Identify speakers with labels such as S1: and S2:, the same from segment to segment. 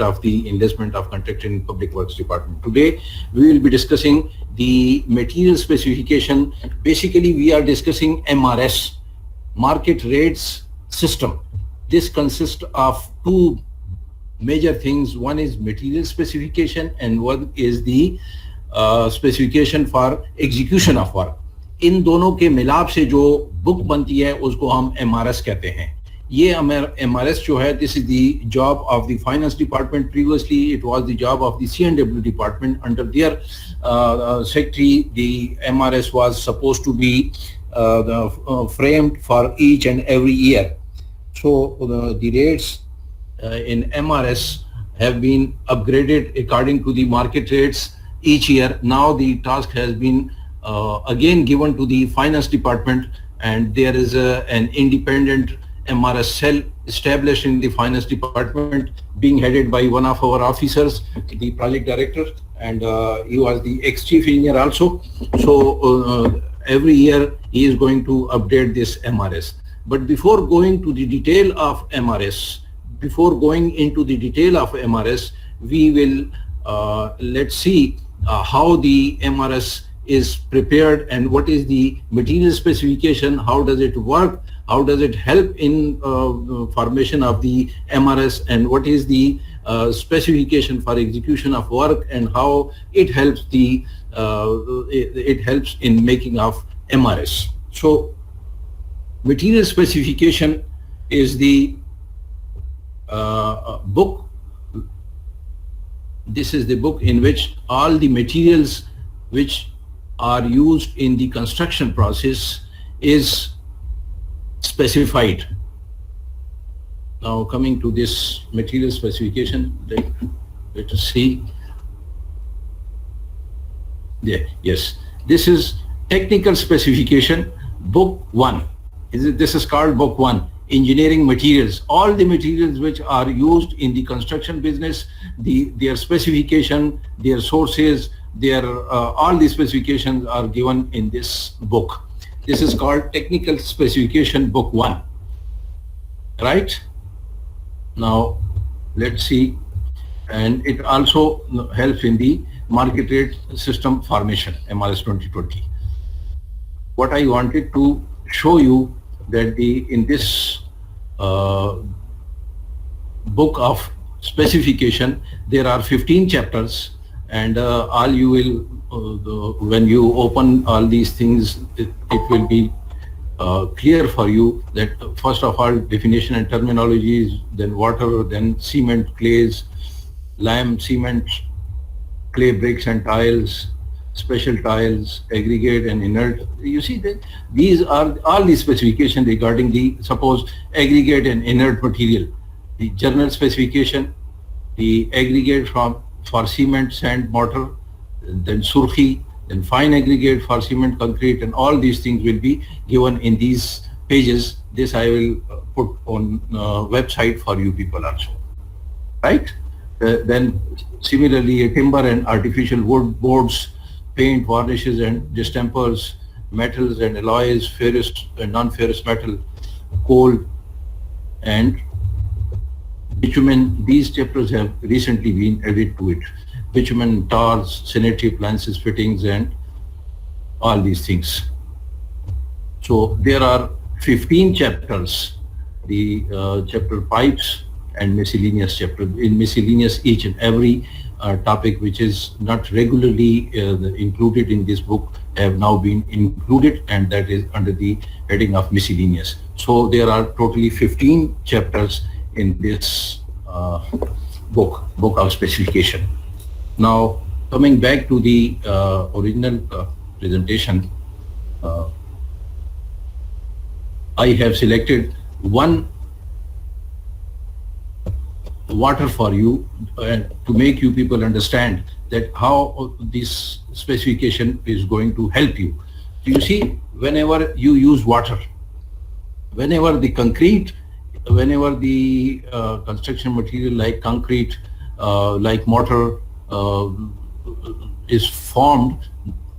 S1: of the investment of contracted in public works department. Today we will be discussing the material specification. Basically we are discussing MRS, market rates system. This consists of two major things. One is material specification and one is the specification for execution of work. ان دونوں کے ملاپ سے جو بک بنتی ہے اس کو ہم MRS کہتے ہیں. یہ MRS جو ہے, this is the job of the finance department. Previously it was the job of the C&W department. Under their secretary, the MRS was supposed to be framed for each and every year. So the rates in MRS have been upgraded according to the market rates each year. Now the task has been again given to the finance department, and there is an independent MRS cell established in the finance department, being headed by one of our officers, the project director, and he was the ex-chief engineer also. So every year he is going to update this MRS. But before going to the detail of MRS, we will let's see how the MRS is prepared and what is the material specification, how does it work, how does it help in formation of the MRS, and what is the specification for execution of work, and how it helps in making of MRS. So material specification is the book. This is the book in which all the materials which are used in the construction process is specified. Now coming to this material specification, let us see. Yeah, yes, this is technical specification, book 1. This is called book 1, engineering materials. All the materials which are used in the construction business, their specification, their sources, all the specifications are given in this book. This is called technical specification book 1. Right? Now let's see. And it also helps in the market rate system formation, MRS 2020. What I wanted to show you that in this book of specification, there are 15 chapters, and all you will, when you open all these things, it will be clear for you that first of all definition and terminologies, then water, then cement, clays, lime, cement, clay bricks and tiles, special tiles, aggregate and inert. You see that these are all the specifications regarding the, suppose, aggregate and inert material. The general specification, the aggregate for cement, sand, mortar, then surkhi, then fine aggregate for cement, concrete, and all these things will be given in these pages. This I will put on website for you people also. Right? Then similarly, timber and artificial wood, boards, paint, varnishes and distempers, metals and alloys, ferrous and non-ferrous metal, coal and bitumen. These chapters have recently been added to it. Bitumen, tars, sanitary appliances, fittings, and all these things. So there are 15 chapters. The chapter pipes and miscellaneous chapter. In miscellaneous, each and every topic which is not regularly included in this book have now been included, and that is under the heading of miscellaneous. So there are totally 15 chapters in this book of specification. Now coming back to the original presentation, I have selected one water for you to make you people understand that how this specification is going to help you. You see, whenever you use water, whenever the concrete, whenever the construction material like concrete, like mortar is formed,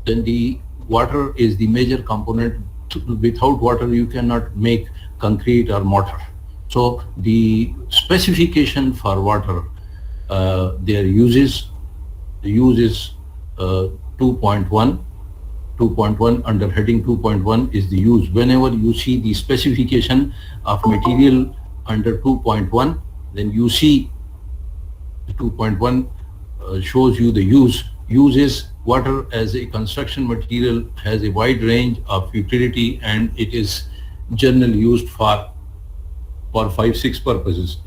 S1: then the water is the major component. Without water you cannot make concrete or mortar. So the specification for water their uses. The use is 2.1. 2.1 under heading 2.1 is the use. Whenever you see the specification of material under 2.1, then you see 2.1 shows you the use. Use is water as a construction material has a wide range of utility, and it is generally used for 5-6 purposes: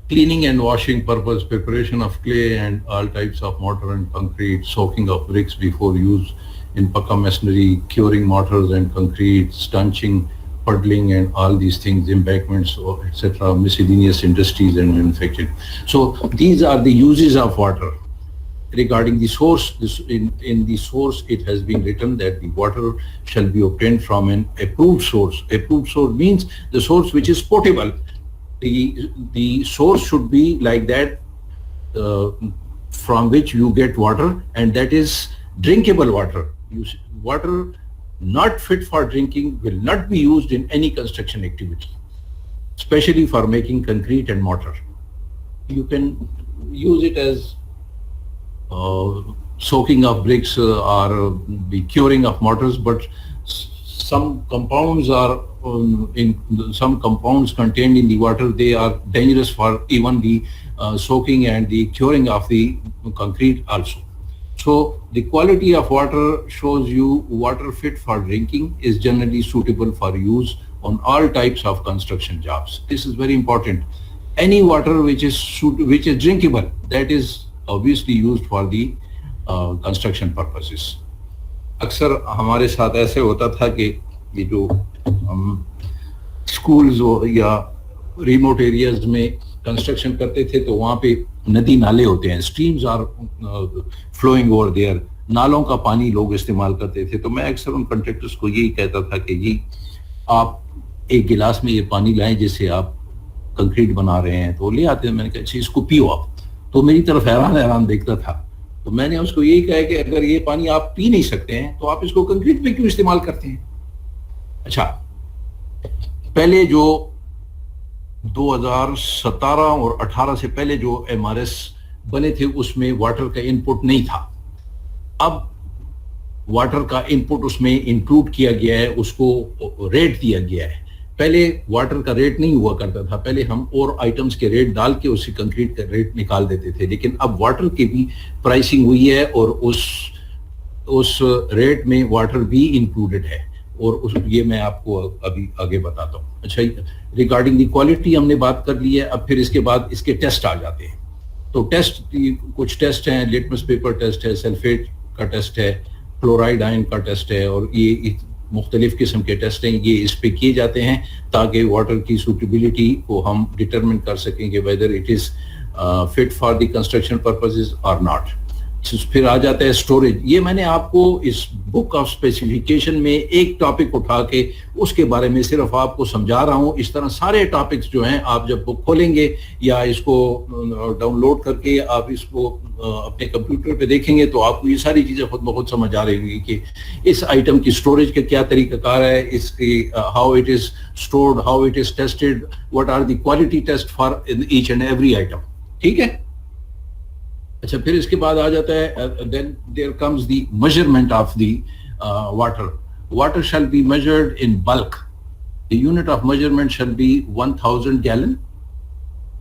S1: cleaning and washing purpose, preparation of clay and all types of mortar and concrete, soaking of bricks before use in pucca masonry, curing mortars and concrete, stanching, puddling and all these things, embankments, etc., miscellaneous industries and manufacturing. So these are the uses of water. Regarding the source, in the source it has been written that the water shall be obtained from an approved source. Approved source means the source which is potable. The source should be like that, from which you get water, and that is drinkable water. Water not fit for drinking will not be used in any construction activity, especially for making concrete and mortar. You can use it as soaking of bricks or the curing of mortars, but some compounds are some compounds contained in the water, they are dangerous for even the soaking and the curing of the concrete also. So the quality of water shows you water fit for drinking is generally suitable for use on all types of construction jobs. This is very important. Any water which is drinkable, that is obviously used for the construction purposes. اکثر ہمارے ساتھ ایسے ہوتا تھا کہ یہ جو ہم اسکولز یا ریموٹ ایریاز میں کنسٹرکشن کرتے تھے تو وہاں پہ ندی نالے ہوتے ہیں, streams are flowing over there, نالوں کا پانی لوگ استعمال کرتے تھے. تو میں اکثر ان کنٹریکٹرز کو یہی کہتا تھا کہ جی آپ ایک گلاس میں یہ پانی لائیں جیسے آپ کنکریٹ بنا رہے ہیں, تو لے آتے ہیں. میں نے کہا اچھا اس کو پیو آپ. تو میری طرف حیران دیکھتا تھا. تو میں نے اس کو یہی کہا کہ اگر یہ پانی آپ پی نہیں سکتے ہیں تو آپ اس کو کنکریٹ پہ کیوں استعمال کرتے ہیں. اچھا, پہلے جو 2017 اور 18 سے پہلے جو MRS بنے تھے اس میں واٹر کا ان پٹ نہیں تھا. اب واٹر کا ان پٹ اس میں انکلوڈ کیا گیا ہے, اس کو ریٹ دیا گیا ہے. پہلے واٹر کا ریٹ نہیں ہوا کرتا تھا, پہلے ہم اور آئٹمس کے ریٹ ڈال کے اس سے کنکریٹ کا ریٹ نکال دیتے تھے. لیکن اب واٹر کی بھی پرائسنگ ہوئی ہے اور اس ریٹ میں واٹر بھی انکلوڈڈ ہے, اور یہ میں آپ کو ابھی آگے بتاتا ہوں. اچھا, ریگارڈنگ دی کوالٹی ہم نے بات کر لی ہے. اب پھر اس کے بعد اس کے ٹیسٹ آ جاتے ہیں. تو ٹیسٹ, کچھ ٹیسٹ ہیں, لٹمس پیپر ٹیسٹ ہے, سلفیٹ کا ٹیسٹ ہے, کلورائڈ آئن کا ٹیسٹ ہے, اور یہ مختلف قسم کے ٹیسٹ ہیں. یہ اس پہ کیے جاتے ہیں تاکہ واٹر کی سوٹیبلٹی کو ہم ڈٹرمن کر سکیں کہ whether it is fit for the construction purposes اور ناٹ. پھر آ جاتا ہے اسٹوریج. یہ میں نے آپ کو اس بک آف اسپیسیفکیشن میں ایک ٹاپک اٹھا کے اس کے بارے میں صرف آپ کو سمجھا رہا ہوں. اس طرح سارے ٹاپکس جو ہیں آپ جب بک کھولیں گے یا اس کو ڈاؤن لوڈ کر کے آپ اس کو اپنے کمپیوٹر پہ دیکھیں گے تو آپ کو یہ ساری چیزیں خود بخود سمجھ آ رہی ہوگی کہ اس آئٹم کی اسٹوریج کا کیا طریقہ کار ہے, اس کی how it is stored, how it is tested, what are the quality test for each and every item. ٹھیک ہے. اچھا, پھر اس کے بعد آ جاتا ہے then there comes the measurement of the water. Water shall be measured in bulk. The unit of measurement shall be 1000 gallon,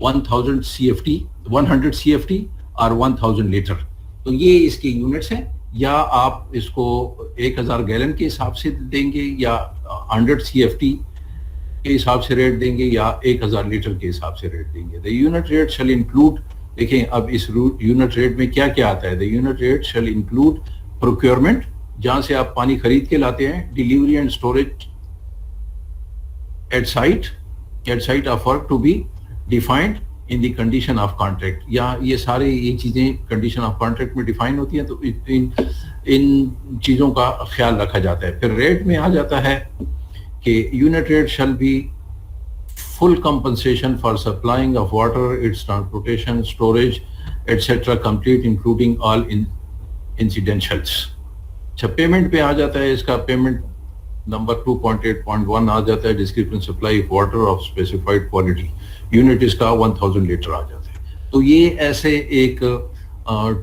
S1: 1000 CFT, 100 CFT اور 1000 لیٹر. تو یہ اس کے یونٹس ہیں. یا آپ اس کو 1000 گیلن کے حساب سے دیں گے, یا 100 CFT کے حساب سے ریٹ دیں گے, یا 1000 لیٹر کے حساب سے ریٹ دیں گے. دی یونٹ ریٹ شیل انکلوڈ, دیکھیں اب اس یونٹ ریٹ میں کیا کیا آتا ہے. The unit rate shall include procurement, جہاں سے آپ پانی خرید کے لاتے ہیں, delivery and storage at site of work to be defined in the condition of contract. یا یہ سارے یہ چیزیں کنڈیشن آف کانٹریکٹ میں ڈیفائن ہوتی ہیں, تو ان چیزوں کا خیال رکھا جاتا ہے. پھر ریٹ میں آ جاتا ہے کہ unit rate shall be full compensation for supplying of water, its transportation, storage, etc. complete including all incidentals. اچھا, پیمنٹ پہ آ جاتا ہے. اس کا پیمنٹ نمبر 2.8.1 آ جاتا ہے, description supply of water of specified quality. Unit اس کا 1000 لیٹر آ جاتا ہے. تو یہ ایسے ایک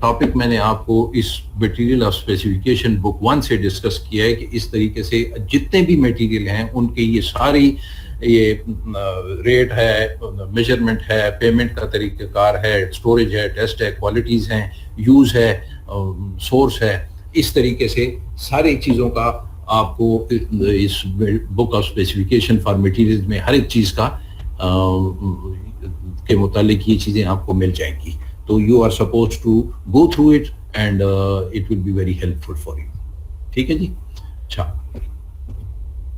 S1: ٹاپک میں نے آپ کو اس مٹیریل آف اسپیسیفکیشن بک 1 سے ڈسکس کیا ہے کہ اس طریقے سے جتنے بھی مٹیریل ہیں ان کے یہ ساری یہ ریٹ ہے, میجرمنٹ ہے, پیمنٹ کا طریقہ کار ہے, اسٹوریج ہے, ٹیسٹ ہے, کوالٹیز ہیں, یوز ہے, سورس ہے, اس طریقے سے ساری چیزوں کا آپ کو اس book of specification for material میں ہر ایک چیز کا کے متعلق یہ چیزیں آپ کو مل جائیں گی. تو you are supposed to go through it and it will be very helpful for you. ٹھیک ہے جی. اچھا,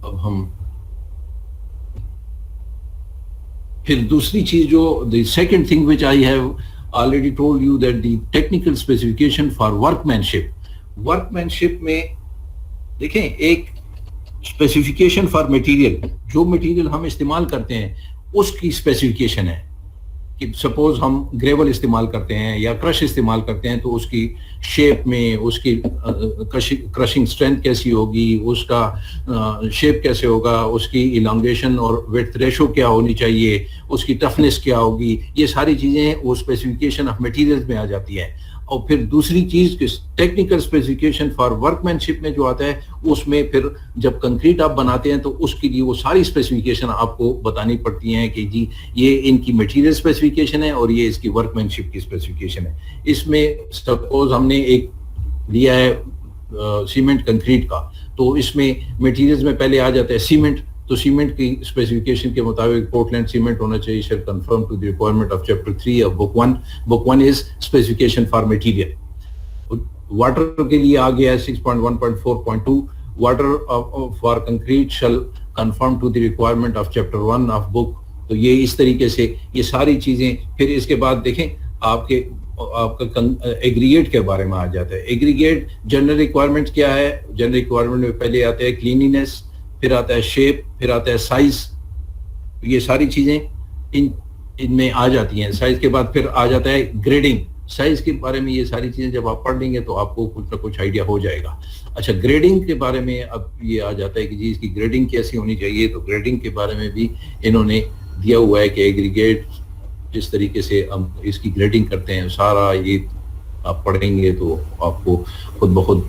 S1: اب ہم پھر دوسری چیز جو the second thing which I have already told you that the technical specification for workmanship. workmanship میں دیکھیں ایک specification for material, جو material ہم استعمال کرتے ہیں اس کی specification ہے کہ سپوز ہم گریول استعمال کرتے ہیں یا کرش استعمال کرتے ہیں تو اس کی شیپ میں اس کی کرشنگ اسٹرینتھ کیسی ہوگی, اس کا شیپ کیسے ہوگا, اس کی الانگیشن اور ویڈتھ ریشو کیا ہونی چاہیے, اس کی ٹفنس کیا ہوگی, یہ ساری چیزیں وہ اسپیسیفکیشن آف مٹیریلز میں آ جاتی ہیں. اور پھر دوسری چیز ٹیکنیکل اسپیسیفکیشن فار ورک مین شپ میں جو آتا ہے اس میں پھر جب کنکریٹ آپ بناتے ہیں تو اس کے لیے وہ ساری اسپیسیفکیشن آپ کو بتانی پڑتی ہیں کہ جی یہ ان کی مٹیریل اسپیسیفکیشن ہے اور یہ اس کی ورک مین شپ کی اسپیسیفکیشن ہے. اس میں سپوز ہم نے ایک لیا ہے سیمنٹ کنکریٹ کا, تو اس میں مٹیریلز میں پہلے آ جاتا ہے سیمنٹ. تو سیمنٹ کی اسپیسیفکیشن کے مطابق پورٹلینڈ سیمنٹ ہونا چاہیے, shall conform to the requirement of chapter 3 of book 1. Book 1 is specification for material. Water کے لیے آ گیا ہے 6.1.4.2 water for concrete shall conform to the requirement of chapter 1 of book. تو یہ اس طریقے سے یہ ساری چیزیں. پھر اس کے بعد دیکھیں آپ کا ایگریگیٹ کے بارے میں آ جاتا ہے. ایگریگیٹ جنرل ریکوائرمنٹ کیا ہے؟ جنرل ریکوائرمنٹ میں پہلے آتا ہے کلینینس, پھر آتا ہے شیپ, پھر آتا ہے سائز. یہ ساری چیزیں ان میں آ جاتی ہیں. سائز کے بعد پھر آ جاتا ہے گریڈنگ. سائز کے بارے میں یہ ساری چیزیں جب آپ پڑھ لیں گے تو آپ کو کچھ نہ کچھ آئیڈیا ہو جائے گا. اچھا, گریڈنگ کے بارے میں اب یہ آ جاتا ہے کہ جی اس کی گریڈنگ کیسی ہونی چاہیے. تو گریڈنگ کے بارے میں بھی انہوں نے دیا ہوا ہے کہ ایگریگیٹ جس طریقے سے ہم اس کی گریڈنگ کرتے ہیں سارا یہ آپ پڑھیں گے تو آپ کو خود بخود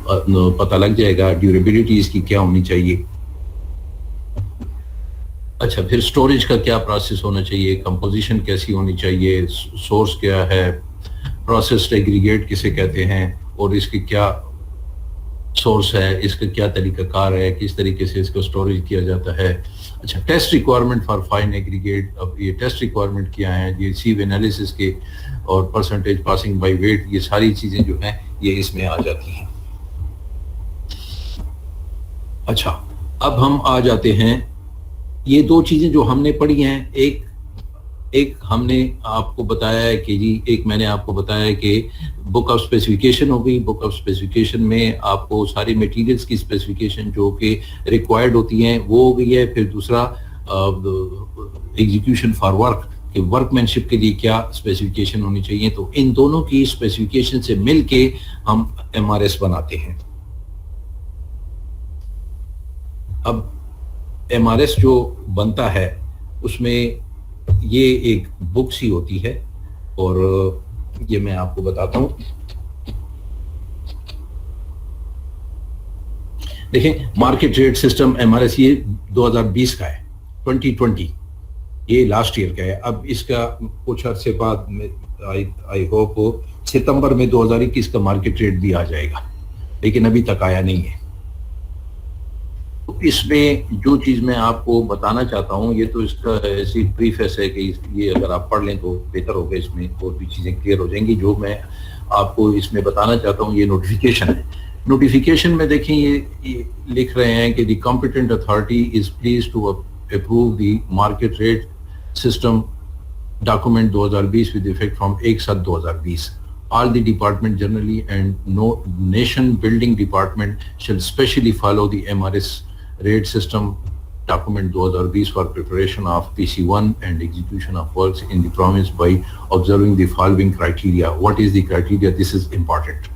S1: پتہ لگ جائے گا. ڈیوریبلٹی اس کی کیا ہونی چاہیے. اچھا, پھر سٹوریج کا کیا پروسیس ہونا چاہیے, کمپوزیشن کیسی ہونی چاہیے, سورس کیا ہے, پروسیسڈ ایگریگیٹ کسے کہتے ہیں اور اس کی کیا سورس ہے, اس کا کیا طریقہ کار ہے, کس طریقے سے اس کو سٹوریج کیا جاتا ہے. اچھا, test requirement for fine aggregate. اب یہ ٹیسٹ ریکوائرمنٹ کیا ہیں, یہ سیو انالیسس کے اور پرسنٹیج پاسنگ بائی ویٹ, یہ ساری چیزیں جو ہیں یہ اس میں آ جاتی ہیں. اچھا, اب ہم آ جاتے ہیں یہ دو چیزیں جو ہم نے پڑھی ہیں. ایک ہم نے آپ کو بتایا ہے کہ جی ایک میں نے آپ کو بتایا ہے کہ بک آف اسپیسیفکیشن ہو گئی. بک آف اسپیسیفکیشن میں آپ کو ساری مٹیریلز کی اسپیسیفکیشن جو کہ ریکوائرڈ ہوتی ہیں وہ ہو گئی ہے. پھر دوسرا ایگزیکیوشن فار ورک کہ ورک مین شپ کے لیے کیا اسپیسیفکیشن ہونی چاہیے. تو ان دونوں کی اسپیسیفکیشن سے مل کے ہم ایم آر ایس بناتے ہیں. اب ایم آر ایس جو بنتا ہے اس میں یہ ایک بک سی ہوتی ہے اور یہ میں آپ کو بتاتا ہوں. دیکھیں market rate system M R S یہ 2020 کا ہے, 2020 یہ لاسٹ ایئر کا ہے. اب اس کا کچھ عرصے بعد آئی ہوپ ستمبر میں 2021 کا مارکیٹ ریٹ بھی آ جائے گا, لیکن ابھی تک آیا نہیں ہے. اس میں جو چیز میں آپ کو بتانا چاہتا ہوں یہ تو اس کا ایسی پریفیس ہے کہ یہ اگر آپ پڑھ لیں تو بہتر ہوگا, اس میں اور بھی چیزیں کلیئر ہو جائیں گی. جو میں آپ کو اس میں بتانا چاہتا ہوں یہ نوٹیفیکیشن ہے. نوٹیفیکیشن میں دیکھیں یہ لکھ رہے ہیں کہ the competent authority is pleased to approve the market rate system document 2020 with effect from 1/7/2020. All the department generally and no nation building department shall specially follow the MRS rate system document 2020 for preparation of PC1 and execution of works in the province by observing the following criteria. What is the criteria? This is important.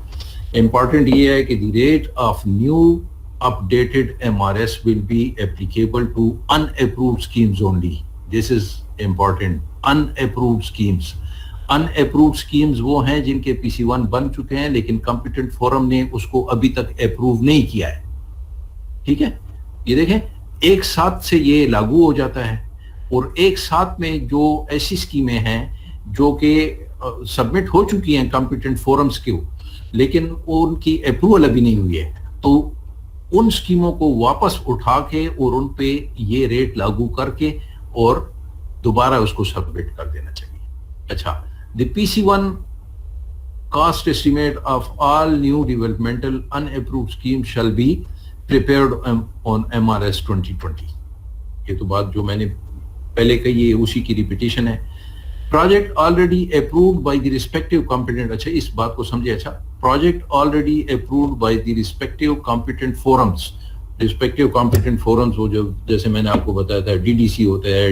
S1: Important یہ ہے کہ the rate of new updated MRS will be applicable to unapproved schemes only. This is important. Unapproved schemes. Unapproved schemes وہ ہیں جن کے PC1 بن چکے ہیں لیکن کمپیٹنٹ فورم نے اس کو ابھی تک اپروو نہیں کیا ہے. ٹھیک ہے, یہ دیکھیں ایک ساتھ سے یہ لاگو ہو جاتا ہے, اور ایک ساتھ میں جو ایسی اسکیمیں ہیں جو کہ سبمٹ ہو چکی ہیں کمپیٹنٹ فورمز کی لیکن ان کی اپروول ابھی نہیں ہوئی ہے, تو ان اسکیموں کو واپس اٹھا کے اور ان پہ یہ ریٹ لاگو کر کے اور دوبارہ اس کو سبمٹ کر دینا چاہیے. اچھا, the PC1 cost estimate of all new developmental unapproved schemes shall be prepared on MRS 2020. یہ تو بات جو میں نے پہلے کہی ہے اسی کی ریپیٹیشن ہے. Project already approved by the respective competent, اچھا اس بات کو سمجھے, اچھا project already approved by the respective competent forums. respective competent forums وہ جو جیسے میں نے آپ کو بتایا تھا DDC ہوتا ہے,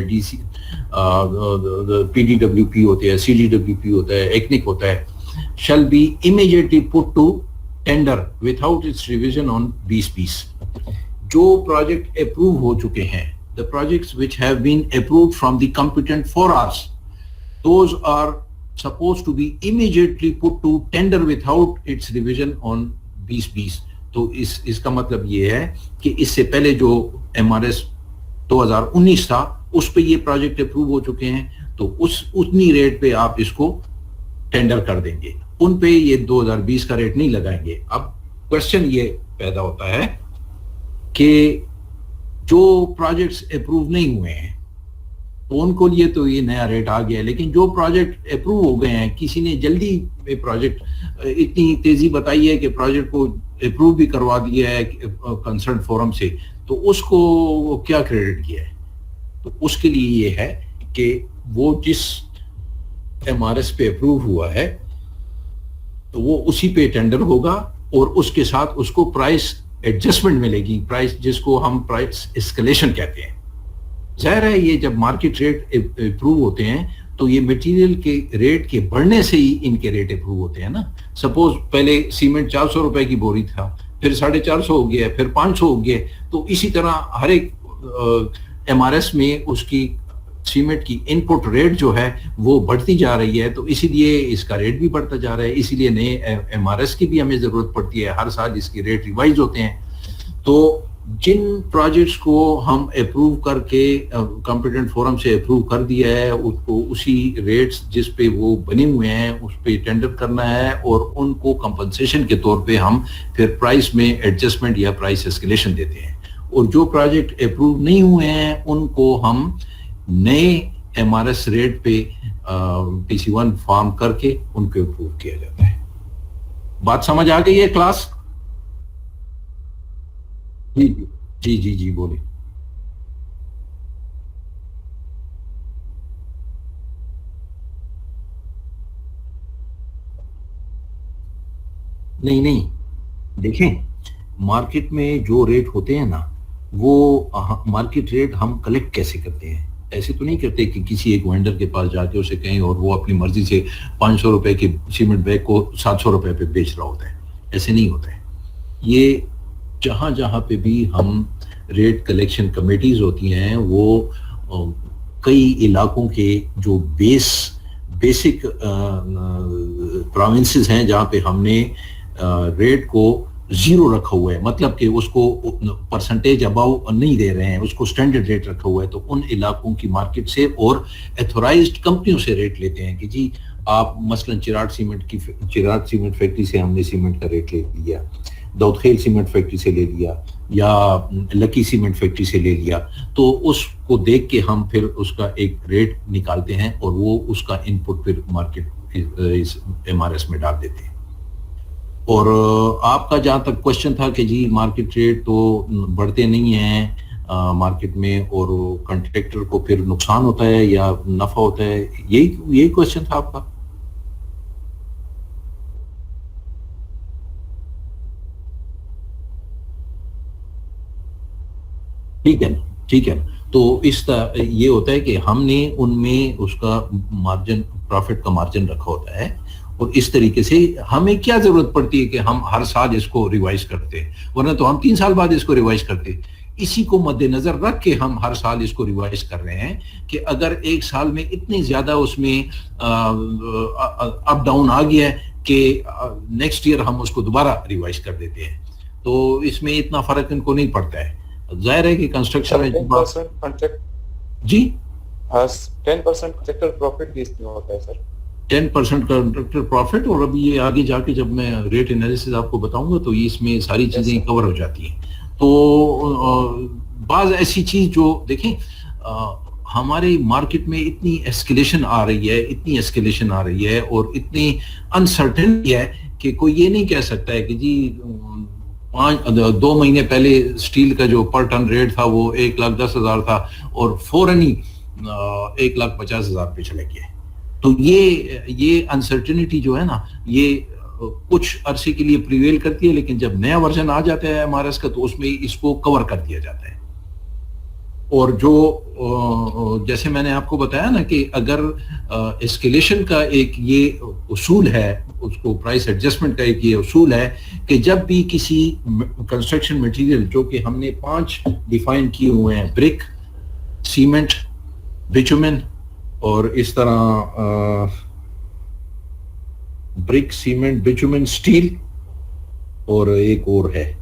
S1: PDWP ہوتے ہیں, CDWP ہوتا ہے, ECNIC ہوتا ہے, shall be immediately put to tender without its revision on 2020. جو پروجیکٹ اپروو ہو چکے ہیں, the projects which have been approved from the competent forums, those are supposed to be immediately put to tender without its revision on 2020. تو اس کا مطلب یہ ہے کہ اس سے پہلے جو MRS 2019 تھا اس پہ یہ پروجیکٹ اپروو ہو چکے ہیں, تو اتنی ریٹ پہ آپ اس کو ٹینڈر کر دیں گے, ان پہ یہ 2020 کا ریٹ نہیں لگائیں گے. اب کوشچن یہ پیدا ہوتا ہے کہ جو پروجیکٹس اپروو نہیں ہوئے ہیں تو ان کو لیے تو یہ نیا ریٹ آ گیا ہے, لیکن جو پروجیکٹ اپروو ہو گئے ہیں, کسی نے جلدی میں پروجیکٹ اتنی تیزی بتائی ہے کہ پروجیکٹ کو اپروو بھی کروا دیا ہے کنسرن فورم سے, تو اس کو کیا کریڈٹ کیا ہے؟ تو اس کے لیے یہ ہے کہ وہ جس MRS پہ اپروو ہوا ہے تو وہ اسی پہ ٹینڈر ہوگا, اور اس کے ساتھ اس کو پرائس ایڈجسٹمنٹ ملے گی, پرائس جس کو ہم پرائس اسکلیشن کہتے ہیں. ظاہر ہے یہ جب مارکیٹ ریٹ اپروو ہوتے ہیں تو یہ مٹیریل کے ریٹ کے بڑھنے سے ہی ان کے ریٹ اپروو ہوتے ہیں نا. سپوز پہلے سیمنٹ 400 روپے کی بوری تھا, پھر 450 ہو گیا, پھر 500 ہو گیا, تو اسی طرح ہر ایک MRS میں اس کی سیمنٹ کی ان پٹ ریٹ جو ہے وہ بڑھتی جا رہی ہے, تو اسی لیے اس کا ریٹ بھی بڑھتا جا رہا ہے. اسی لیے نئے MRS کی بھی ہمیں ضرورت پڑتی ہے, ہر سال اس کی ریٹ ریوائز ہوتے ہیں. تو جن پروجیکٹس کو ہم اپروو کر کے کمپیٹنٹ فورم سے اپروو کر دیا ہے اس کو اسی ریٹس جس پہ وہ بنے ہوئے ہیں اس پہ ٹینڈر کرنا ہے, اور ان کو کمپنسیشن کے طور پہ ہم پھر پرائس میں ایڈجسٹمنٹ یا پرائس اسکیلیشن دیتے ہیں. اور جو پروجیکٹ اپروو نہیں ہوئے ہیں ان کو ہم نئے MRS ریٹ پہ PC1 فارم کر کے ان کو اپروو کیا جاتا ہے. بات سمجھ آ گئی ہے کلاس؟ جی جی جی بولے. نہیں دیکھیں, مارکیٹ میں جو ریٹ ہوتے ہیں نا وہ مارکیٹ ریٹ ہم کلیکٹ کیسے کرتے ہیں؟ ایسے تو نہیں کرتے کہ کسی ایک وینڈر کے پاس جا کے اسے کہیں اور وہ اپنی مرضی سے 500 روپے کے سیمنٹ بیگ کو 700 روپے پہ بیچ رہا ہوتا ہے. ایسے نہیں ہوتا ہے. یہ جہاں جہاں پہ بھی ہم ریٹ کلیکشن کمیٹیز ہوتی ہیں وہ کئی علاقوں کے جو بیسک پروونسز ہیں جہاں پہ ہم نے ریٹ کو زیرو رکھا ہوا ہے, مطلب کہ اس کو پرسنٹیج اباؤ نہیں دے رہے ہیں, اس کو سٹینڈرڈ ریٹ رکھا ہوا ہے, تو ان علاقوں کی مارکیٹ سے اور ایتھورائزڈ کمپنیوں سے ریٹ لیتے ہیں کہ جی آپ مثلا چراغ سیمنٹ فیکٹری سے ہم نے سیمنٹ کا ریٹ لے لیا, داؤد خیل سیمنٹ فیکٹری سے لے لیا, یا لکی سیمنٹ فیکٹری سے لے لیا, تو اس کو دیکھ کے ہم پھر اس کا ایک ریٹ نکالتے ہیں اور وہ اس کا ان پٹ پھر مارکیٹ MRS میں ڈال دیتے ہیں. اور آپ کا جہاں تک کوشچن تھا کہ جی مارکیٹ ریٹ تو بڑھتے نہیں ہیں مارکیٹ میں اور کنٹریکٹر کو پھر نقصان ہوتا ہے یا نفع ہوتا ہے, یہی کوشچن تھا آپ کا؟ ٹھیک ہے. تو اس طرح یہ ہوتا ہے کہ ہم نے ان میں اس کا مارجن, پروفٹ کا مارجن رکھا ہوتا ہے, اور اس طریقے سے ہمیں کیا ضرورت پڑتی ہے کہ ہم ہر سال اس کو ریوائز کرتے ہیں, ورنہ تو ہم 3 سال بعد اس کو ریوائز کرتے. اسی کو مد نظر رکھ کے ہم ہر سال اس کو ریوائز کر رہے ہیں کہ اگر ایک سال میں اتنی زیادہ اس میں اپ ڈاؤن آ گیا ہے کہ نیکسٹ ایئر ہم اس کو دوبارہ ریوائز کر دیتے ہیں. تو اس میں اتنا فرق ان کو نہیں پڑتا ہے. ظاہر ہے کہ کنسٹرکشن میں جی
S2: 10% کنٹریکٹر پروفٹ بھی اس میں ہوتا ہے سر.
S1: 10% کنٹریکٹر پروفٹ, اور ابھی یہ آگے جا کے جب میں ریٹ انالیسس آپ کو بتاؤں گا تو یہ اس میں ساری چیزیں کور ہو جاتی ہیں. تو بعض ایسی چیز جو دیکھیں ہماری مارکیٹ میں اتنی ایسکیلیشن آ رہی ہے اور اتنی انسرٹنٹی ہے کہ کوئی یہ نہیں کہہ سکتا ہے کہ جی 2 مہینے پہلے اسٹیل کا جو پر ٹن ریٹ تھا وہ 1,10,000 تھا اور فوراً ہی 1,50,000 پہ چلے گیا. تو یہ انسرٹنٹی جو ہے نا یہ کچھ عرصے کے لیے پریویل کرتی ہے, لیکن جب نیا ورژن آ جاتا ہے MRS کا تو اس میں اس کو کور کر دیا جاتا ہے. اور جو جیسے میں نے آپ کو بتایا نا کہ اگر اسکیلیشن کا ایک یہ اصول ہے, اس کو پرائس ایڈجسٹمنٹ کا ایک یہ اصول ہے کہ جب بھی کسی کنسٹرکشن مٹیریل جو کہ ہم نے 5 ڈیفائن کیے ہوئے ہیں, برک, سیمنٹ, بچومن اور اس طرح برک, سیمنٹ, بچومن, سٹیل اور ایک اور ہے,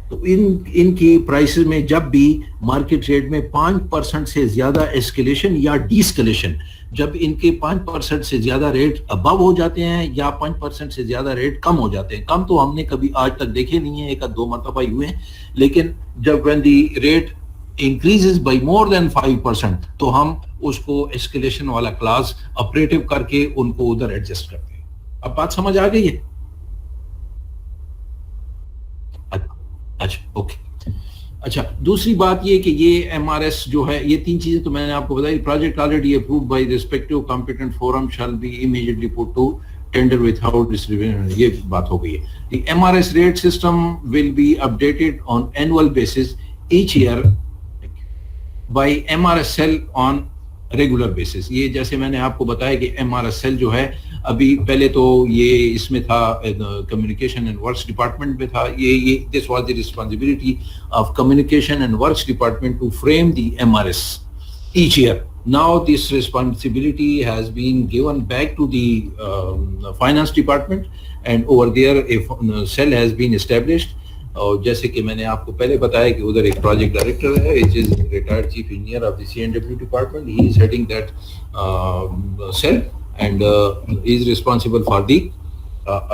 S1: تو ان کی پرائسز میں جب بھی مارکیٹ ریٹ میں 5% سے زیادہ ایسکیلیشن یا ڈی اسکیلیشن, جب ان کے 5% سے زیادہ ریٹ ابو ہو جاتے ہیں یا 5% سے زیادہ ریٹ کم ہو جاتے ہیں, کم تو ہم نے کبھی آج تک دیکھے نہیں ہیں, 1-2 مرتبہ ہی ہوئے ہیں, لیکن جب when the rate increases by more than 5% تو ہم اس کو ایسکیلیشن والا کلاس آپریٹو کر کے ان کو ادھر ایڈجسٹ کرتے ہیں. اب بات سمجھ آ گئی ہے؟ اچھا اوکے. اچھا دوسری بات یہ کہ یہ MRS جو ہے, یہ 3 چیزیں تو میں نے آپ کو بتائی. Project already approved by respective competent forum shall be immediately put to tender without distribution, یہ بات ہو گئی ہے. The MRS rate system will be updated on annual basis each year by MRS cell on regular basis. یہ جیسے میں نے آپ کو بتایا کہ MRS سیل جو ہے ابھی پہلے تو یہ اس میں تھا کمیونیکیشن اینڈ ورکس ڈپارٹمنٹ میں تھا, یہ this was the responsibility of communication and works department to frame the MRS each year. Now this responsibility has been given back to the finance department and over there a cell has been established. اور جیسے کہ میں نے آپ کو پہلے بتایا کہ ادھر ایک پروجیکٹ ڈائریکٹر ہے, which is retired chief engineer of the C&W department. He is heading that cell and he is responsible for the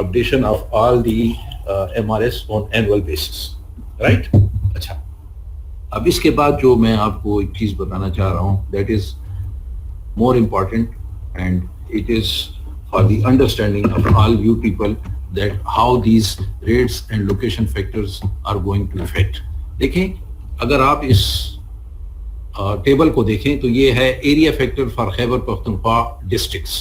S1: updation of all the MRS on annual basis. Right? اچھا, اب اس کے بعد جو میں آپ کو ایک چیز بتانا چاہ رہا ہوں, that is more important and it is for the understanding of all you people that how these rates and location factors are going to affect. دیکھیں اگر آپ اس ٹیبل کو دیکھیں تو یہ ہے area factor for Khyber Pakhtunkhwa districts.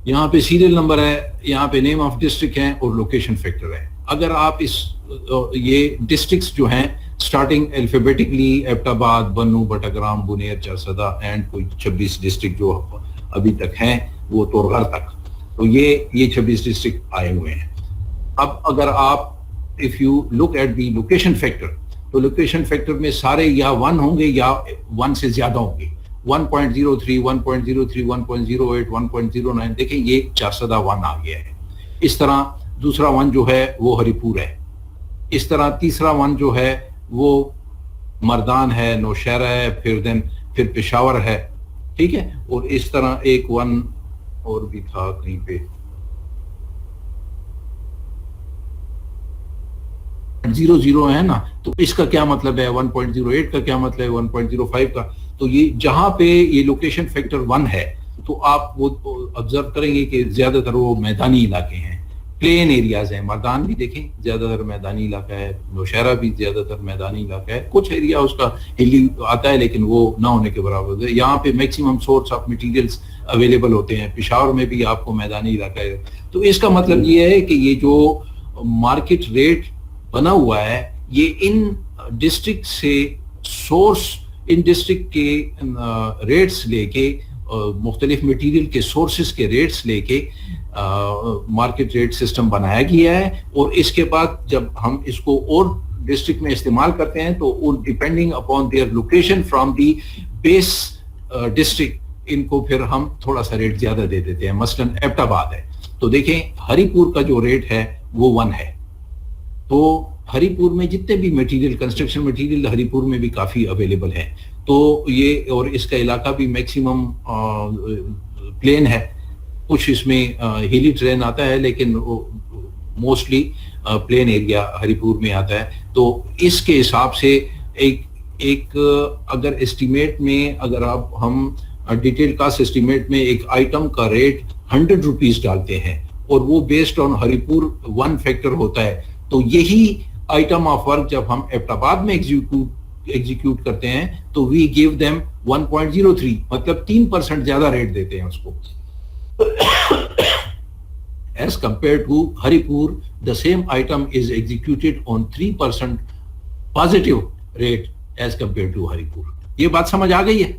S1: یہاں پہ سیریل نمبر ہے, یہاں پہ نیم آف ڈسٹرکٹ ہے اور لوکیشن فیکٹر ہے. اگر آپ اس یہ ڈسٹرکٹس جو ہیں اسٹارٹنگ الفیبیٹکلی ایبٹ آباد, بنو, بٹاگرام, بنیر, چرسدہ اینڈ کوئی 26 ڈسٹرکٹ جو ابھی تک ہیں وہ تورغر تک, تو یہ 26 ڈسٹرکٹ آئے ہوئے ہیں. اب اگر آپ if you look at the location factor تو لوکیشن فیکٹر میں سارے یا 1 ہوں گے یا 1 سے زیادہ ہوں گے. 1.03, 1.03, 1.08, 1.09, دیکھیں یہ 401 آ گیا ہے. اس طرح دوسرا 1 جو ہے وہ ہری پور ہے. اس طرح تیسرا 1 جو ہے وہ مردان ہے, نوشہرہ ہے, پھر پشاور ہے, ٹھیک ہے. اور اس طرح ایک 1 اور بھی تھا کہیں پہ 0.00 ہے نا, تو اس کا کیا مطلب ہے, 1.08 کا کیا مطلب ہے, 1.05 کا. تو یہ جہاں پہ یہ لوکیشن فیکٹر 1 ہے تو آپ وہ آبزرو کریں گے کہ زیادہ تر وہ میدانی علاقے ہیں, پلین ایریاز ہیں. مردان بھی دیکھیں زیادہ تر میدانی علاقہ ہے, نوشہرہ بھی زیادہ تر میدانی علاقہ ہے, کچھ ایریا اس کا ہلی آتا ہے لیکن وہ نہ ہونے کے برابر ہے. یہاں پہ maximum source of materials available ہوتے ہیں. پشاور میں بھی آپ کو میدانی علاقہ ہے. تو اس کا مطلب یہ ہے کہ یہ جو مارکیٹ ریٹ بنا ہوا ہے یہ ان ڈسٹرکٹ سے سورس, ان ڈسٹرکٹ کے ریٹس لے کے, مختلف مٹیریل کے سورسز کے ریٹس لے کے مارکیٹ ریٹ سسٹم بنایا گیا ہے. اور اس کے بعد جب ہم اس کو اور ڈسٹرکٹ میں استعمال کرتے ہیں تو depending upon their location from the base district ان کو پھر ہم تھوڑا سا ریٹ زیادہ دے دیتے ہیں. مثلاً ایبٹ آباد ہے تو دیکھیں ہری پور کا جو ریٹ ہے وہ 1 ہے. تو ہری پور میں جتنے بھی مٹیریل کنسٹرکشن مٹیریل ہری پور میں بھی کافی اویلیبل ہے. تو یہ اور اس کا علاقہ بھی میکسیمم پلین ہے, کچھ اس میں ہیلی ٹرین آتا ہے لیکن موسٹلی پلین ایریا ہری پور میں آتا ہے. تو اس کے حساب سے ایک اگر اسٹیمیٹ میں اگر آپ ہم ڈیٹیل کاسٹ اسٹیمیٹ میں ایک آئٹم کا ریٹ 100 روپیز ڈالتے ہیں اور وہ بیسڈ آن ہری پور 1 فیکٹر ہوتا ہے, تو یہی آئٹم آف ورک جب ہم ایبٹ آباد میں ایگزیکیوٹ کرتے ہیں تو وی گیو دیم 1.03, مطلب 3% زیادہ ریٹ دیتے ہیں اس کو. As compared to Haripur, the same item is executed on 3% positive rate as compared to Haripur. یہ بات سمجھ آ گئی ہے؟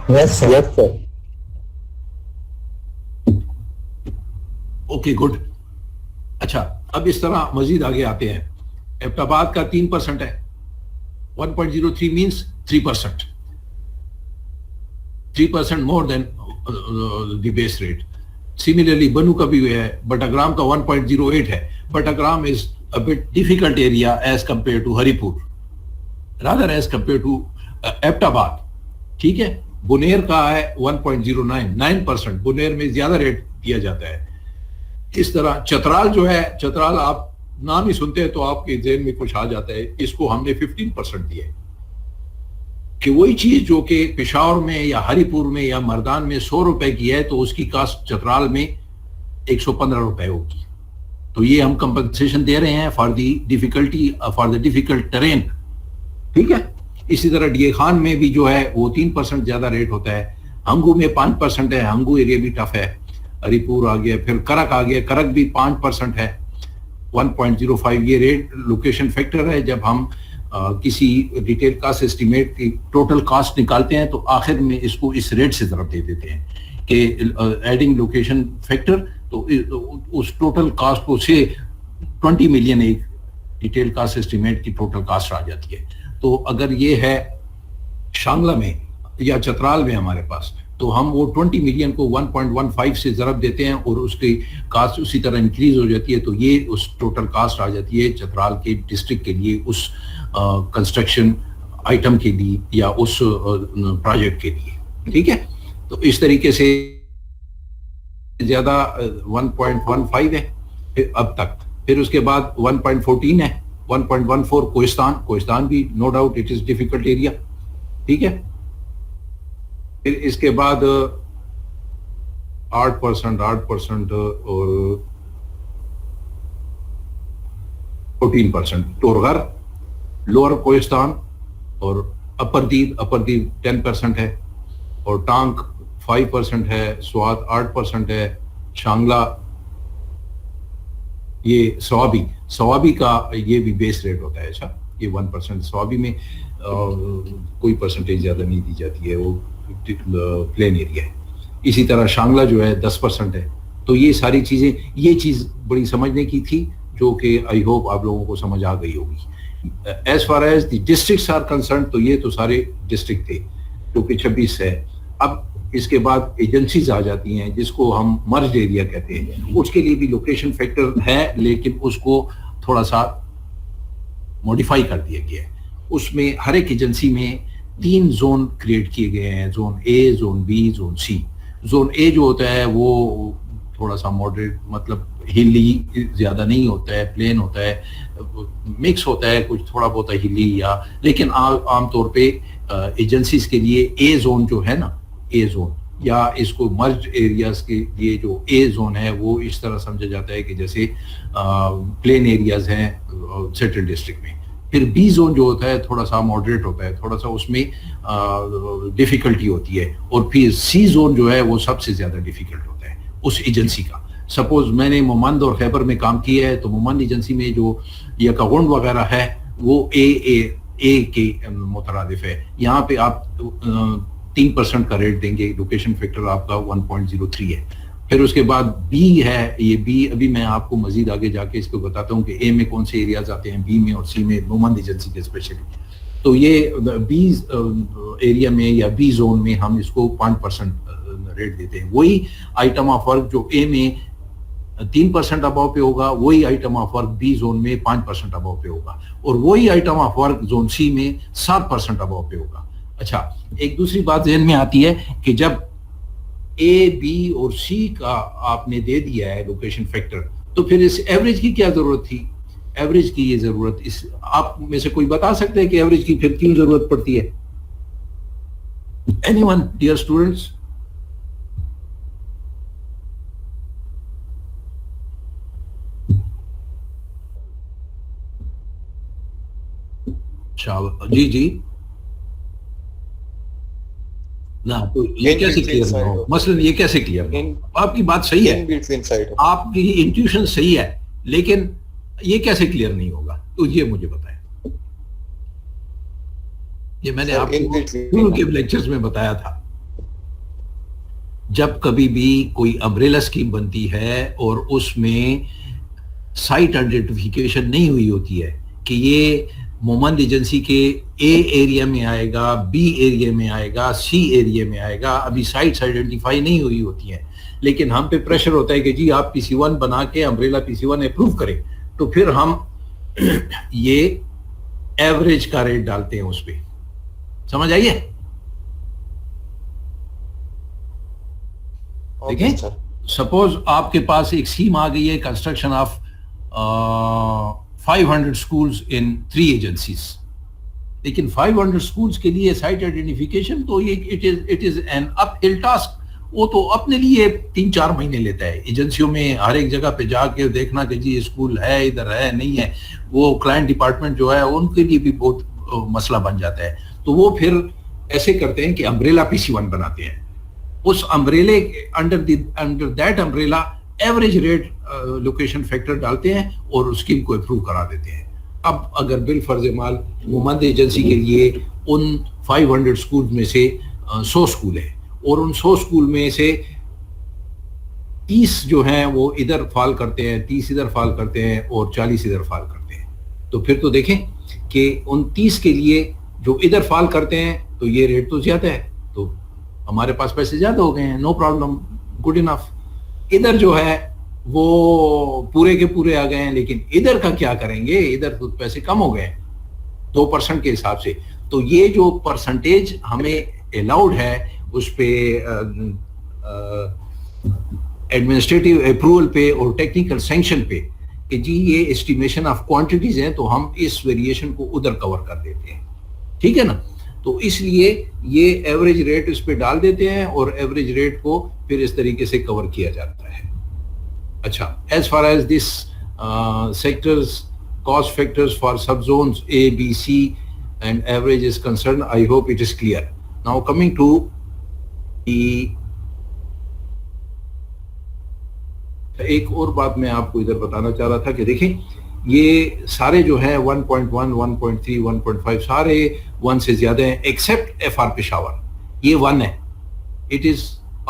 S2: Yes, sir. Yes, sir.
S1: Okay good. اچھا اب اس طرح مزید آگے آتے ہیں. ایبٹ آباد کا 3% ہے, 1.03 means 3%. 3% more than the base rate. Similarly بنو کا بھی ہے, بٹاگرام کا 1.08 ہے. بٹاگرام is a bit difficult area as compared to Haripur, rather as compared to Abbottabad. ٹھیک ہے. بنیر کا ہے 1.09, 9%. بنیر میں زیادہ ریٹ دیا جاتا ہے. اس طرح چترال جو ہے, چترال آپ نام ہی سنتے ہیں تو آپ کے ذہن میں کچھ آ جاتا ہے, اس کو ہم نے 15% دیا ہے کہ وہی چیز جو کہ پشاور میں یا ہری پور میں یا مردان میں 100 روپے کی ہے تو اس کی کاسٹ چترال میں 115 روپے ہوگی. تو یہ ہم کمپنسیشن دے رہے ہیں for the difficulty, for the difficult train. ٹھیک ہے. اسی طرح ڈی اے خان میں بھی جو ہے وہ 3% زیادہ ریٹ ہوتا ہے. ہنگو میں 5% ہے, ہنگو ایریا بھی ٹف ہے. ہری پور آ گیا, پھر کرک آ گیا, کرک بھی 5% ہے, 1.05. یہ ریٹ لوکیشن فیکٹر ہے. جب ہم کسی ڈیٹیل کاسٹ اسٹیمیٹ کی ٹوٹل کاسٹ نکالتے ہیں تو آخر میں اس کو اس ریٹ سے ضرب دے دیتے ہیں کہ ایڈنگ لوکیشن فیکٹر, تو اس ٹوٹل کاسٹ کو سے 20 ملین ایک ڈیٹیل کاسٹ اسٹیمیٹ کی ٹوٹل کاسٹ آ جاتی ہے. تو اگر یہ ہے شانگلہ میں یا چترال میں ہمارے پاس, تو ہم وہ 20 ملین کو 1.15 سے ضرب دیتے ہیں اور اس کی کاسٹ اسی طرح انکریز ہو جاتی ہے. تو یہ اس ٹوٹل کاسٹ آ جاتی ہے چترال کے ڈسٹرکٹ کے لیے, اس کنسٹرکشن آئٹم کے لیے یا اس پروجیکٹ کے لیے. ٹھیک ہے. تو اس طریقے سے زیادہ 1.15 ہے اب تک. پھر اس کے بعد 1.14 ہے, 1.14 کوہستان بھی no doubt it is difficult area. ٹھیک ہے. پھر اس کے بعد 8% اور 14% تورغر, لوور کوہستان اور اپر دیپ 10% ہے, اور ٹانک 5% ہے, سوات 8% ہے, شانگلہ یہ سوابی کا یہ بھی بیس ریٹ ہوتا ہے. اچھا یہ 1%. سوابی میں کوئی پرسنٹیج زیادہ نہیں دی جاتی ہے, وہ پلین ایریا ہے. اسی طرح شانگلہ جو ہے 10% ہے. تو یہ ساری چیزیں, یہ چیز بڑی سمجھنے کی تھی جو کہ آئی ہوپ آپ لوگوں کو سمجھ آ گئی ہوگی. As far as the districts are concerned, تو یہ تو سارے ڈسٹرکٹ تھے جو کہ 26 ہے. اب اس کے بعد ایجنسیز آ جاتی ہیں جس کو ہم مرجڈ ایریا کہتے ہیں. اس کے لیے بھی لوکیشن فیکٹر ہے لیکن اس کو تھوڑا سا موڈیفائی کر دیا گیا ہے. اس میں ہر ایک ایجنسی میں 3 زون کریٹ کیے گئے ہیں, zone A, zone B, zone C. Zone A جو ہوتا ہے وہ تھوڑا سا ماڈریٹ, مطلب ہلی زیادہ نہیں ہوتا ہے, پلین ہوتا ہے, مکس ہوتا ہے, کچھ تھوڑا بہت ہلی یا, لیکن عام طور پہ ایجنسیز کے لیے اے زون جو ہے نا, اے زون یا اس کو مرجڈ ایریاز کے لیے جو اے زون ہے وہ اس طرح سمجھا جاتا ہے کہ جیسے پلین ایریاز ہیں سینٹرل ڈسٹرکٹ میں. پھر بی زون جو ہوتا ہے تھوڑا سا ماڈریٹ ہوتا ہے, تھوڑا سا اس میں ڈیفیکلٹی ہوتی ہے. اور پھر سی زون جو ہے وہ سب سے زیادہ ڈیفیکلٹ ہوتا ہے اس ایجنسی کا. سپوز میں نے مومند اور خیبر میں کام کیا ہے تو مومند ایجنسی میں جو یکاگونڈ وغیرہ ہے وہ اے کے مترادف ہے. یہاں پہ آپ 3% کا ریٹ دیں گے, لوکیشن فیکٹر آپ کا 1.03 ہے. پھر اس کے بعد بی ہے, یہ بی ابھی میں آپ کو مزید آگے جا کے اس کو بتاتا ہوں کہ اے میں کون سے ایریاز آتے ہیں, بی میں اور سی میں مومند ایجنسی کے اسپیشلی. تو یہ بی ایریا میں یا بی زون میں ہم اس کو 5% ریٹ دیتے ہیں. وہی آئٹم آف ورک جو اے میں 3% اباؤ پہ ہوگا, وہی item of work B zone میں 5% اباؤ پہ ہوگا, اور وہی item of work zone C میں 7% اباؤ پہ ہوگا. اچھا, ایک دوسری بات ذہن میں آتی ہے کہ جب اے بی اور سی کا آپ نے دے دیا ہے لوکیشن فیکٹر, تو پھر اس ایوریج کی کیا ضرورت تھی؟ ایوریج کی یہ ضرورت, اس آپ میں سے کوئی بتا سکتے ہیں کہ ایوریج کی پھر کیوں ضرورت پڑتی ہے؟ Any one dear students? جی جی, نہ تو یہ کیسے کلیئر نہ ہو؟ مثلا یہ کیسے کلیئر نہ ہو؟ آپ کی بات صحیح ہے, آپ کی انٹیوشن صحیح ہے, لیکن یہ کیسے کلیئر نہیں ہوگا؟ تو یہ مجھے بتائیں. یہ میں نے آپ کو شروع کے لیکچرز میں بتایا تھا, جب کبھی بھی کوئی امبریلا اسکیم بنتی ہے اور اس میں سائٹ آئیڈینٹیفیکیشن نہیں ہوئی ہوتی ہے کہ یہ مومند ایجنسی کے اے ایریا میں آئے گا, بی ایریا میں آئے گا, سی ایریا میں آئے گا, ابھی سائٹس آئیڈینٹیفائی نہیں ہوئی ہوتی ہیں, لیکن ہم پہ پریشر ہوتا ہے کہ جی آپ پی سی 1 بنا کے امبریلا پی سی 1 اپروو کریں, تو پھر ہم یہ ایوریج کا ریٹ ڈالتے ہیں اس پہ. سمجھ آئیے؟ دیکھیں, سپوز آپ کے پاس ایک سیم آ گئی ہے, construction of 500 schools in 3 agencies, لیکن 500 schools کے لیے سائٹ آئیڈینٹیفیکیشن تو یہ it is an uphill task. وہ تو اپنے لیے 3-4 مہینے لیتا ہے. ایجنسیوں میں ہر ایک جگہ پہ جا کے دیکھنا کہ جی اسکول ہے, ادھر ہے, نہیں ہے, وہ کلائنٹ ڈپارٹمنٹ جو ہے ان کے لیے بھی بہت مسئلہ بن جاتا ہے. تو وہ پھر ایسے کرتے ہیں کہ امبریلا پی سی 1 بناتے ہیں. اس امبریلے under that umbrella average rate location factor ڈالتے ہیں اور اسکیم کو اپروو کرا دیتے ہیں. اب اگر بالفرض مال مومند ایجنسی کے لیے ان 500 اسکول میں سے 100 اسکول ہیں, اور ان 100 اسکول میں سے 30 جو ہیں وہ ادھر فال کرتے ہیں, 30 ادھر فال کرتے ہیں, اور 40 ادھر فال کرتے ہیں, تو پھر تو دیکھیں کہ ان 30 کے لیے جو ادھر فال کرتے ہیں تو یہ ریٹ تو زیادہ ہے, تو ہمارے پاس پیسے زیادہ ہو گئے ہیں, نو پرابلم, گڈ انف. ادھر جو ہے وہ پورے کے پورے آ گئے ہیں, لیکن ادھر کا کیا کریں گے؟ ادھر تو پیسے کم ہو گئے ہیں 2% کے حساب سے. تو یہ جو پرسنٹیج ہمیں الاؤڈ ہے اس پہ ایڈمنسٹریٹو اپروول پہ اور ٹیکنیکل سینکشن پہ کہ جی یہ اسٹیمیشن آف کوانٹیٹیز ہیں, تو ہم اس ویریشن کو ادھر کور کر دیتے ہیں. ٹھیک ہے نا؟ تو اس لیے یہ ایوریج ریٹ اس پہ ڈال دیتے ہیں اور ایوریج ریٹ کو پھر اس طریقے سے کور کیا جاتا ہے. اچھا, as far as this sectors cost factors for subzones A, B, C and average is concerned, I hope it is clear. Now coming to the ایک اور بات میں آپ کو ادھر بتانا چاہ رہا تھا کہ دیکھیں یہ سارے جو ہیں 1.1, 1.3, 1.5 سارے 1 سے زیادہ ہیں ایکسپٹ ایف آر پشاور, یہ 1 ہے, اٹ از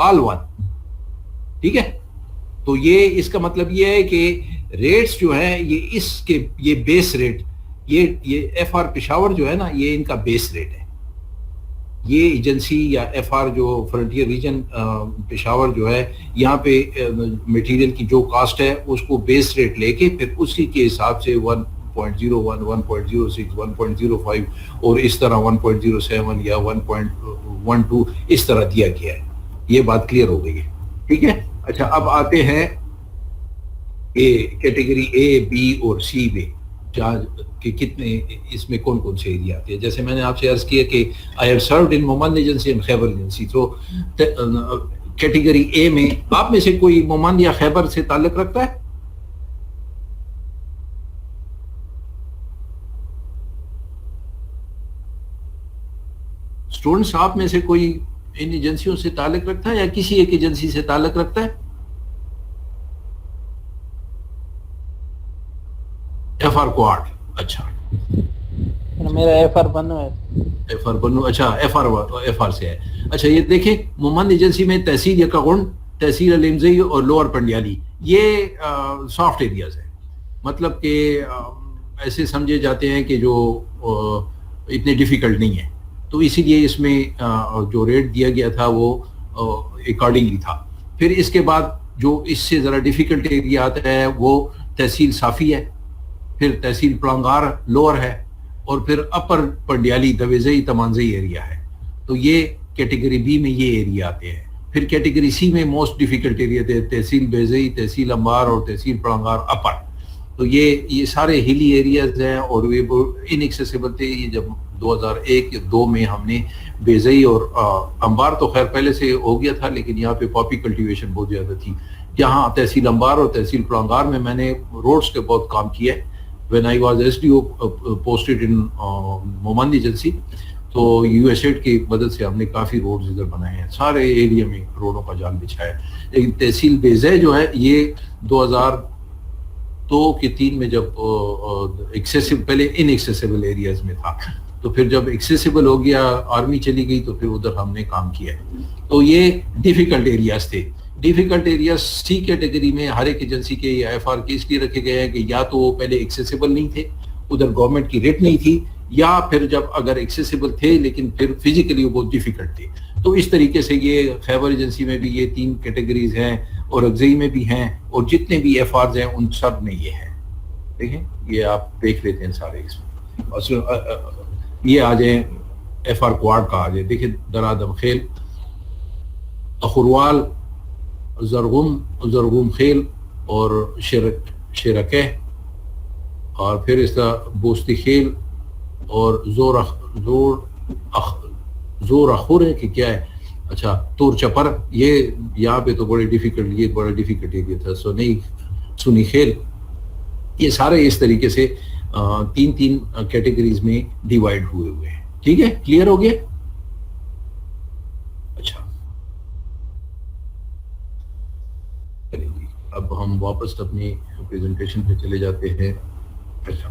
S1: آل 1. ٹھیک ہے, تو یہ اس کا مطلب یہ ہے کہ ریٹس جو ہیں یہ اس کے یہ بیس ریٹ, یہ ایف آر پشاور جو ہے نا یہ ان کا بیس ریٹ ہے. یہ ایجنسی یا ایف آر جو فرنٹیئر ریجن پشاور جو ہے یہاں پہ میٹیریل کی جو کاسٹ ہے اس کو بیس ریٹ لے کے پھر اسی کے حساب سے 1.01, 1.06, 1.05 اور اس طرح 1.07 یا 1.12 اس طرح دیا گیا ہے. یہ بات کلیئر ہو گئی ہے. ٹھیک ہے. اچھا, اب آتے ہیں کیٹیگری اے, بی اور سی میں کہ کتنے اس میں کون کون سے ایریا آتے ہیں. جیسے میں نے آپ سے عرض کیا کہ I have served in Momand agency and Khyber agency. تو کیٹیگری اے میں آپ میں سے کوئی مومند یا خیبر سے تعلق رکھتا ہے؟ اسٹوڈنٹس, آپ میں سے کوئی ان ایجنسیوں سے تعلق رکھتا ہے یا کسی ایک ایجنسی سے تعلق رکھتا ہے؟ ایف آر کوارڈ. اچھا,
S3: میرا ایف آر بنو ہے.
S1: ایف آر بنو, اچھا ایف آر سے ہے. اچھا, یہ دیکھیں مومند ایجنسی میں تحصیل یکاگن تحصیل الامزئی اور لوور پنڈیالی یہ سافٹ ایریاز ہیں، مطلب کہ ایسے سمجھے جاتے ہیں کہ جو اتنے ڈیفیکلٹ نہیں ہیں، تو اسی لیے اس میں جو ریٹ دیا گیا تھا وہ اکارڈنگلی تھا. پھر اس کے بعد جو اس سے ذرا ڈیفیکلٹ ایریا آتا ہے وہ تحصیل صافی ہے، پھر تحصیل پلانگار لوور ہے، اور پھر اپر پنڈیالی دویزئی تمانزئی ایریا ہے. تو یہ کیٹیگری بی میں یہ ایریا آتے ہیں. پھر کیٹیگری سی میں موسٹ ڈیفیکلٹ ایریا تھے تحصیل بیزئی، تحصیل امبار اور تحصیل پلانگار اپر. تو یہ سارے ہلی ایریاز ہیں اور یہ ان ایکسیسیبل تھے. یہ جب 2001-2 میں ہم نے بیزئی اور امبار تو خیر پہلے سے ہو گیا تھا، لیکن یہاں پہ پاپی کلٹیویشن بہت زیادہ تھی. یہاں تحصیل امبار اور تحصیل پلانگار میں میں نے روڈز کے بہت کام کیا ہے. when I was SDO posted in Momand agency, تو یو ایس ایڈ کی مدد سے ہم نے کافی روڈز ادھر بنائے ہیں، سارے ایریا میں روڈوں کا جال بچھایا ہے. لیکن تحصیل بیزے جو ہے یہ 2002 کے 3 میں جب ایکسیسیبل، پہلے ان ایکسیسیبل ایریاز میں تھا، تو پھر جب ایکسیسیبل ہو گیا، آرمی چلی گئی، تو پھر ادھر ہم نے کام کیا ہے. تو یہ ڈیفیکلٹ ایریاز تھے. ڈیفیکلٹ ایریاز سی کیٹیگری میں ہر ایک ایجنسی کے یا ایف آر کے اس لیے رکھے گئے ہیں کہ یا تو وہ پہلے ایکسیسیبل نہیں تھے، ادھر گورنمنٹ کی ریٹ نہیں تھی، یا پھر جب اگر ایکسیسیبل تھے لیکن پھر فزیکلی وہ بہت ڈیفیکلٹ تھے. تو اس طریقے سے یہ خیبر ایجنسی میں بھی یہ 3 کیٹیگریز ہیں، اور اگزئی میں بھی ہیں، اور جتنے بھی ایف آرز ہیں ان سب میں یہ ہے. دیکھیں یہ آپ دیکھ لیتے ہیں سارے اس میں. یہ آ جائیں ایف آر کوارڈ کا، آ جائیں دیکھیں درادم خیل، اخروال، زرغم خیل اور شرکہ، اور پھر اس طرح بوستی خیل اور زور اخور ہے کہ کیا ہے، اچھا تور چپر. یہ یہاں پہ تو بڑے ڈیفیکلٹ، یہ بڑا ڈیفیکلٹ ایریا تھا. سنی خیل. یہ سارے اس طریقے سے 3 کیٹیگریز میں ڈیوائیڈ ہوئے ہیں. ٹھیک ہے، کلیئر ہو گیا؟ اچھا چلیے جی، اب ہم واپس اپنی پریزنٹیشن پہ چلے جاتے ہیں. اچھا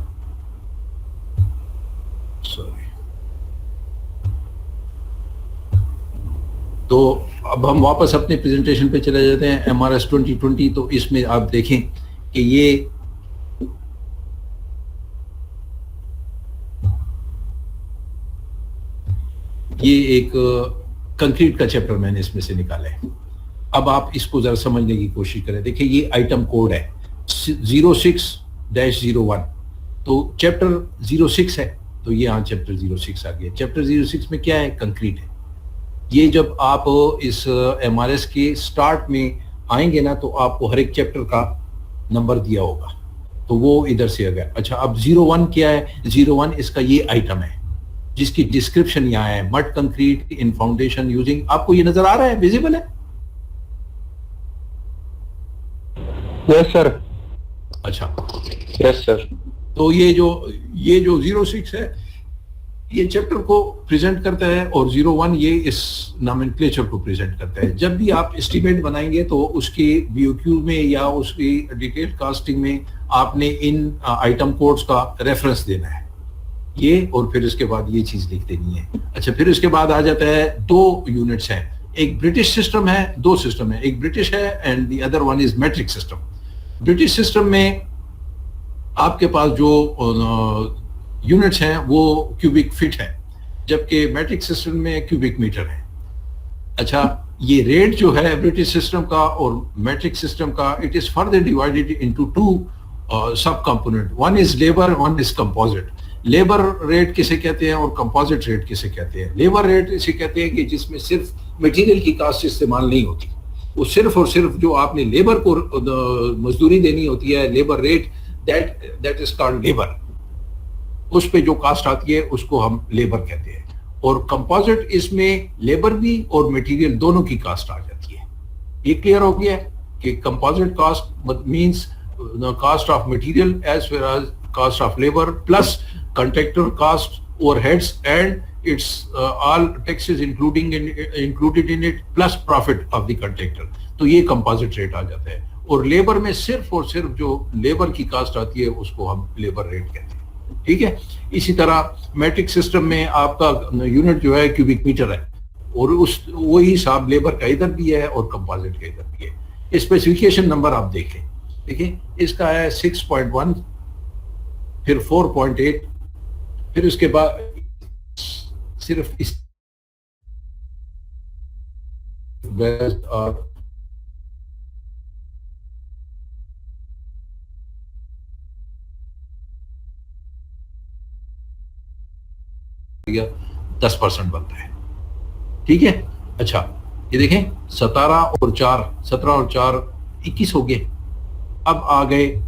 S1: سوری، تو اب ہم واپس اپنے پریزنٹیشن پہ چلے جاتے ہیں. M R S 2020. تو اس میں آپ دیکھیں کہ یہ ایک کنکریٹ کا چیپٹر میں نے اس میں سے نکالا ہے. اب آپ اس کو ذرا سمجھنے کی کوشش کریں. دیکھیں یہ آئٹم کوڈ ہے 06-01. تو چیپٹر 06 ہے، تو یہ یہاں چیپٹر 06 آ گیا. چیپٹر 06 میں کیا ہے؟ کنکریٹ ہے. یہ جب آپ اس ایم آر ایس کے سٹارٹ میں آئیں گے نا، تو آپ کو ہر ایک چیپٹر کا نمبر دیا ہوگا، تو وہ ادھر سے آ گیا. اچھا اب 01 کیا ہے؟ 01 اس کا یہ آئٹم ہے جس کی ڈسکرپشن یہاں ہے، مڈ کنکریٹ ان فاؤنڈیشن یوزنگ. آپ کو یہ نظر آ رہا ہے؟ ویزیبل ہے؟
S2: یس سر.
S1: اچھا
S2: یس سر.
S1: تو یہ جو 06 ہے یہ چیپٹر کو پریزنٹ کرتا ہے، اور 01 یہ اس نامنکلیچر کو پریزنٹ کرتا ہے. جب بھی آپ اسٹیمیٹ بنائیں گے تو اس کی بی او کیو میں یا اس کی ڈیٹیل کاسٹنگ میں آپ نے ان آئٹم کوڈز کا ریفرنس دینا ہے یہ، اور پھر اس کے بعد یہ چیز لکھ دینی ہے. اچھا پھر اس کے بعد آ جاتا ہے 2 یونٹس ہیں. ایک برٹش سسٹم ہے، 2 سسٹم ہے. ایک برٹش ہے and the other one is metric system. British system میں آپ کے پاس جو یونٹس ہیں وہ کیوبک فٹ ہے، جبکہ میٹرک سسٹم میں کیوبک میٹر ہے. اچھا یہ ریٹ جو ہے برٹش سسٹم کا اور میٹرک سسٹم کا، it is further divided into 2 sub component. One is labour, one is composite. Labour rate کسے کہتے ہیں اور کمپوزٹ ریٹ کسے کہتے ہیں؟ لیبر ریٹ اسے کہتے ہیں کہ جس میں صرف مٹیریل کی کاسٹ استعمال نہیں ہوتی، وہ صرف اور صرف جو آپ نے لیبر کو مزدوری دینی ہوتی ہے، labour rate, that is called labour. اس پہ جو کاسٹ آتی ہے اس کو ہم لیبر کہتے ہیں. اور کمپوزٹ اس میں لیبر بھی اور مٹیریل دونوں کی کاسٹ آ جاتی ہے. یہ کلیئر ہو گیا کہ composite cost means cost of material as well as cost of labour plus contractor cost overheads and its all taxes included in it plus profit of the contractor. تو یہ composite rate آ جاتا ہے. اور labour میں صرف اور صرف جو لیبر کی کاسٹ آتی ہے اس کو ہم لیبر ریٹ کہتے ہیں. ٹھیک ہے. اسی طرح میٹرک سسٹم میں آپ کا یونٹ جو ہے کیوبک میٹر ہے، اور اس وہی حساب لیبر کا ادھر بھی ہے اور کمپوزٹ کا ادھر بھی ہے. اسپیسیفکیشن نمبر آپ دیکھیں اس کا ہے 6.1, پھر 4.8, پھر اس کے بعد صرف اس اور یا 10% بنتا ہے. ٹھیک ہے. اچھا یہ دیکھیں 17 اور 4 21 ہو گئے. اب آ گئے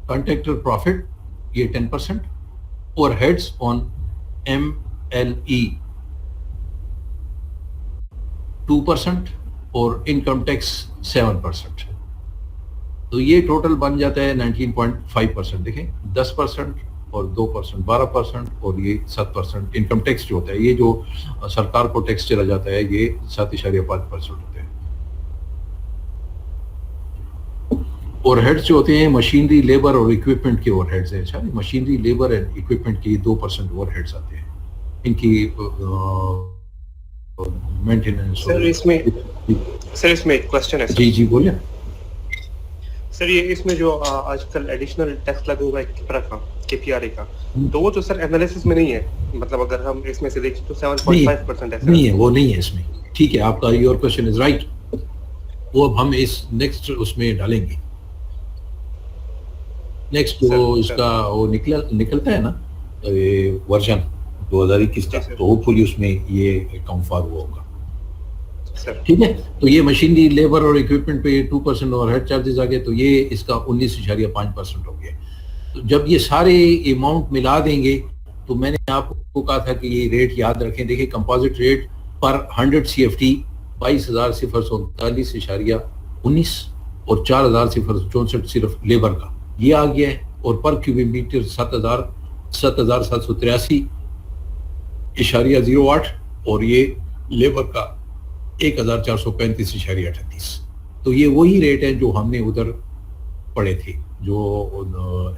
S1: کنٹریکٹر پروفٹ یہ 10%, اوور ہیڈز آن MLE 2% اور انکم ٹیکس 7%. تو یہ ٹوٹل بن جاتا ہے 19.5%. دیکھیں 10% اور 2% 12% اور یہ 7%. انکم ٹیکس جو ہوتا ہے یہ جو سرکار کو ٹیکس چلا جاتا ہے یہ 7.5% ہوتے ہیں. اوور ہیڈز جو ہوتے ہیں مشینری لیبر اور اکوپمنٹ کے اوور ہیڈز ہیں. اچھا مشینری لیبر اینڈ اکوپمنٹ کی 2% اوور ہیڈز آتے ہیں. ان کی مینٹیننس.
S4: سر اس میں ایک کوشچن ہے.
S1: جی بولیں
S4: سر. یہ اس میں جو آج کل ایڈیشنل ٹیکس لگا ہوا ہے کپرا کا KPRA کا, تو وہ تو سر انالیسس میں نہیں ہے. مطلب اگر ہم اس میں سے دیکھیں تو 7.5%
S1: نہیں ہے, وہ نہیں ہے اس میں. ٹھیک ہے آپ کا یور کوشچن از رائٹ. وہ اب ہم اس نیکسٹ اس میں ڈالیں گے. نیکسٹ وہ اس کا وہ نکلتا ہے نا ورژن 2021 کا, تو ہوپ فلی اس میں یہ اکاؤنٹ فار ہوا ہوگا. ٹھیک ہے. تو یہ مشینری لیبر اور اکوپمنٹ پہ 2% اوور ہیڈ چارجز آ گئے, تو یہ اس کا 19.5% ہو گیا. تو جب یہ سارے اماؤنٹ ملا دیں گے تو میں نے آپ کو کہا تھا کہ یہ ریٹ یاد رکھیں. دیکھیں کمپوزٹ ریٹ پر 100 CFT 22,034.19 اور 4,064 صرف لیبر کا یہ آ گیا ہے, اور پر کیوبک میٹر 7,783.08 اور یہ لیبر کا 1,435.38. تو یہ وہی ریٹ ہیں جو ہم نے ادھر پڑھے تھے, جو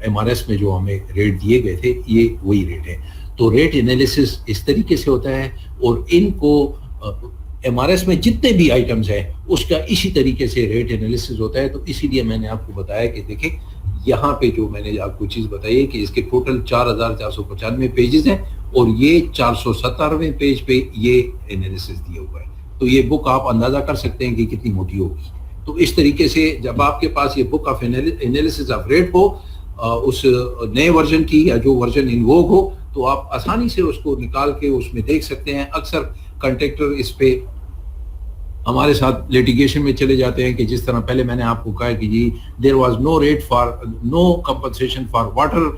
S1: MRS میں جو ہمیں ریٹ دیے گئے تھے یہ وہی ریٹ ہے. تو ریٹ انالیسس اس طریقے سے ہوتا ہے, اور ان کو MRS میں جتنے بھی آئٹمز ہیں اس کا اسی طریقے سے ریٹ انالیسس ہوتا ہے. تو اسی لیے میں نے آپ کو بتایا کہ دیکھیں یہاں پہ جو میں نے آپ کو چیز بتائی ہے کہ اس کے ٹوٹل 4,495 پیجز ہیں, اور یہ 470ویں پیج پہ یہ انالیسس دیا ہوا ہے. تو یہ بک آپ اندازہ کر سکتے ہیں کہ کتنی موٹی ہوگی. تو اس طریقے سے جب آپ کے پاس یہ book of analysis of rate ہو اس نئے ورژن کی یا جو ورژن ان ووگ ہو, تو آپ آسانی سے اس کو نکال کے اس میں دیکھ سکتے ہیں. اکثر کنٹریکٹر اس پہ ہمارے ساتھ لیٹیگیشن میں چلے جاتے ہیں کہ جس طرح پہلے میں نے آپ کو کہا کہ جی there was no rate for no compensation for water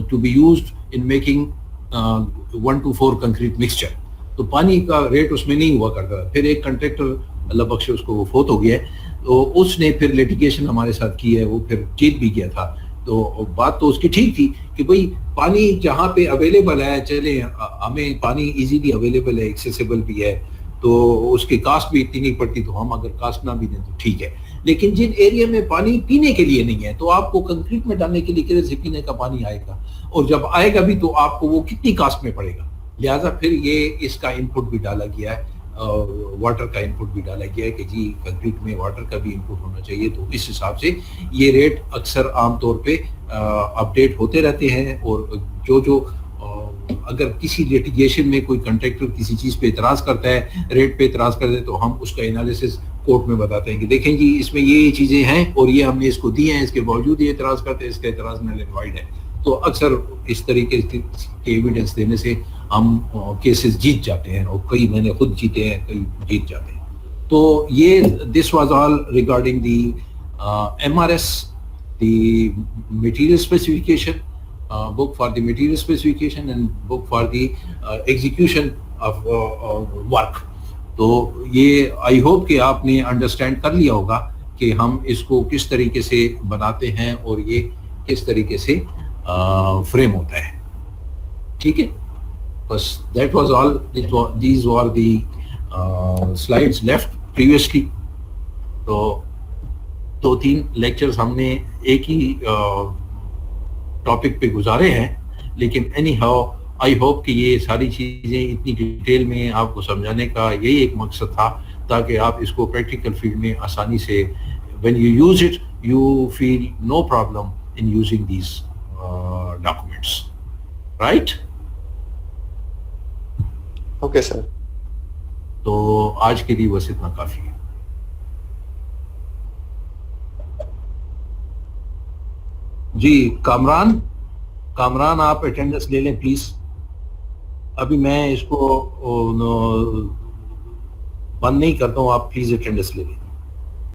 S1: to be used in making 1-4 concrete mixture. تو پانی کا ریٹ اس میں نہیں ہوا کرتا. پھر ایک کنٹریکٹر اللہ بخشے اس کو وہ فوت ہو گیا ہے, تو اس نے پھر لیٹیگیشن ہمارے ساتھ کی ہے, وہ پھر جیت بھی گیا تھا. تو بات تو اس کی ٹھیک تھی کہ بھئی پانی جہاں پہ اویلیبل ہے, چلیں ہمیں پانی ایزیلی اویلیبل ہے, ایکسیسیبل بھی ہے, تو اس کی کاسٹ بھی اتنی نہیں پڑتی, تو ہم اگر کاسٹ نہ بھی دیں تو ٹھیک ہے. لیکن جن ایریا میں پانی پینے کے لیے نہیں ہے تو آپ کو کنکریٹ میں ڈالنے کے لیے کدھر سے پینے کا پانی آئے گا, اور جب آئے گا بھی تو آپ کو وہ کتنی کاسٹ میں پڑے گا. لہٰذا پھر یہ اس کا انپٹ بھی ڈالا گیا ہے, واٹر کا انپٹ بھی ڈالا گیا ہے کہ جی کنکریٹ میں واٹر کا بھی انپٹ ہونا چاہیے. تو اس حساب سے یہ ریٹ اکثر عام طور پہ اپڈیٹ ہوتے رہتے ہیں. اور جو اگر کسی لیٹیگیشن میں کوئی کنٹریکٹر کسی چیز پہ اعتراض کرتا ہے, ریٹ پہ اعتراض کرتا ہے, تو ہم اس کا انالیسس کورٹ میں بتاتے ہیں کہ دیکھیں جی اس میں یہ چیزیں ہیں اور یہ ہم نے اس کو دی ہیں, اس کے باوجود یہ اعتراض کرتے ہیں, اس کا اعتراض نل اینڈ وائڈ ہے. تو اکثر اس طریقے کے ایویڈنس دینے سے ہم کیسز جیت جاتے ہیں, اور کئی میں نے خود جیتے ہیں, کئی جیت جاتے ہیں. تو یہ this was all regarding the MRS, the material specification, book for the material specification and book for the execution of work. تو یہ آئی ہوپ کہ آپ نے انڈرسٹینڈ کر لیا ہوگا کہ ہم اس کو کس طریقے سے بناتے ہیں اور یہ کس طریقے سے فریم ہوتا ہے. ٹھیک ہے, بس that was all. These are the slides left previously. تو 2-3 لیکچرز ہم نے ایک ہی ٹاپک پہ گزارے ہیں, لیکن اینی ہاؤ آئی ہوپ کہ یہ ساری چیزیں اتنی ڈیٹیل میں آپ کو سمجھانے کا یہی ایک مقصد تھا تاکہ آپ اس کو پریکٹیکل فیلڈ میں آسانی سے when you use it you feel no problem in using these documents, right?
S2: Okay sir.
S1: تو آج کے لیے بس اتنا کافی ہے. جی کامران آپ اٹینڈنس لے لیں پلیز. ابھی میں اس کو بند نہیں کرتا ہوں, آپ پلیز اٹینڈنس لے لیں.